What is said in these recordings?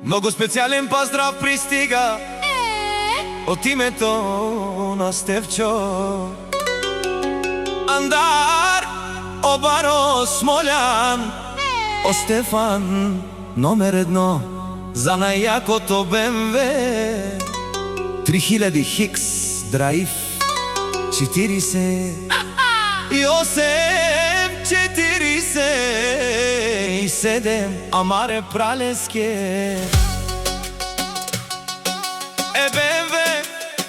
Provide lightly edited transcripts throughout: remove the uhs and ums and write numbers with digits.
Много специален поздрав пристига от името на Стефчо. Андар, Обаро, Смолян, о Стефан, номер едно за най-якото БМВ 3000 Хикс драйв 40 и 847 Амаре Пралеске БМВ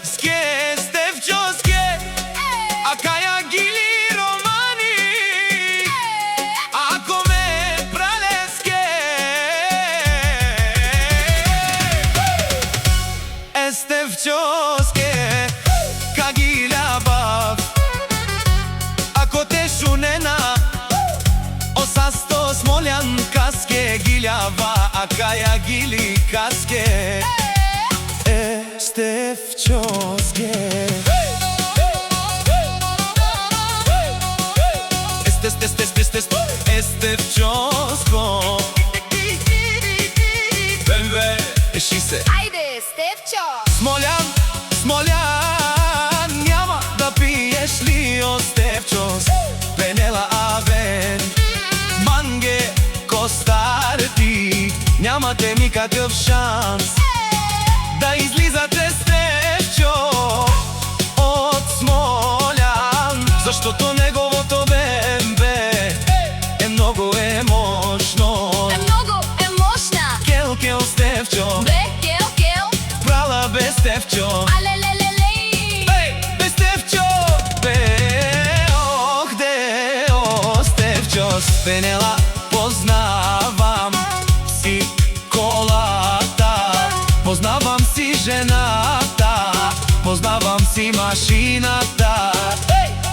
ске Стефчоске Акая Гили Романи Ако ме Пралеске Стефчоске Кагиля бав Ако те шунена Осасто Смолян каске Гилява Акая Гили каске Стефчоске Стефчоско БМВ 60. Айде, Стефчо! Смолян, Смолян, няма да пиеш ли, о Стефчос? Пенела Авен, Манге, Костарти, нямате никакъв шанс да излизате, Стефчо, от Смолян, защото неговото БМВ е много мощно. Много мощна! Кел, кел, Стефчо, Бе, кел! прала бе, Стефчо. Алелелелей! Ей, бе, Стефчо, бе, ох, де, о, Стефчос. Пенела, познавам си колата, познавам си жената, познавам си машината.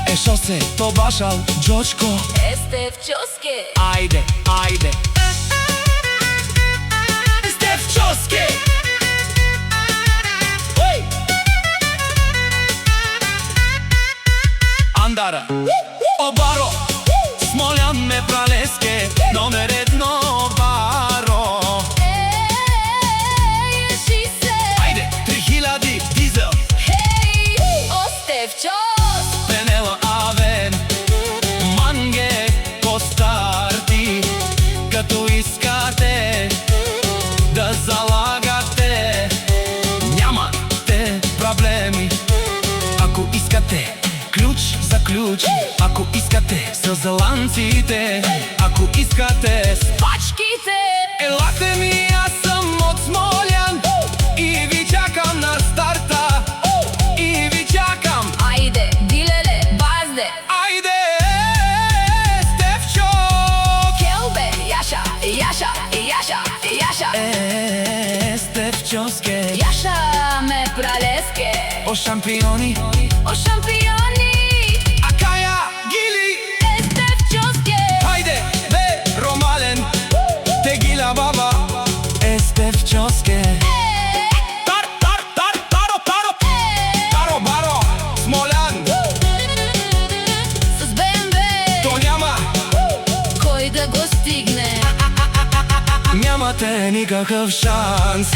Ешо се, то башал, Джочко. Стефчоске! Айде, айде. Стефчоске! Ой! Андара, Обаро, Смолян ме Пралеске, номер едно Обаро. Айде, 3000 дизел. Хей! О, Стефчос! Пенела Авен, Манге, Костарти, като искате да залагате, нямате проблеми. Ако искате ключ за ключ, ако искате с заланците, ако искате с Пачките! елате ми, аз съм от Смолян и ви чакам на старта, и ви чакам. Айде, дилеле, базде! Айде, Стефчо! Келбе, Яша, Яша, Яша, Яша! Стефчоске, Яша ме Пралеске! о шампиони, О, шампиони! Акая Гили. Стефчоске! Хайде, бе, Ромален, Тегиля баба, Стефчоске. Таро, Баро, Смолян, С БМВ то няма, кой да го стигне? нямате никакъв шанс.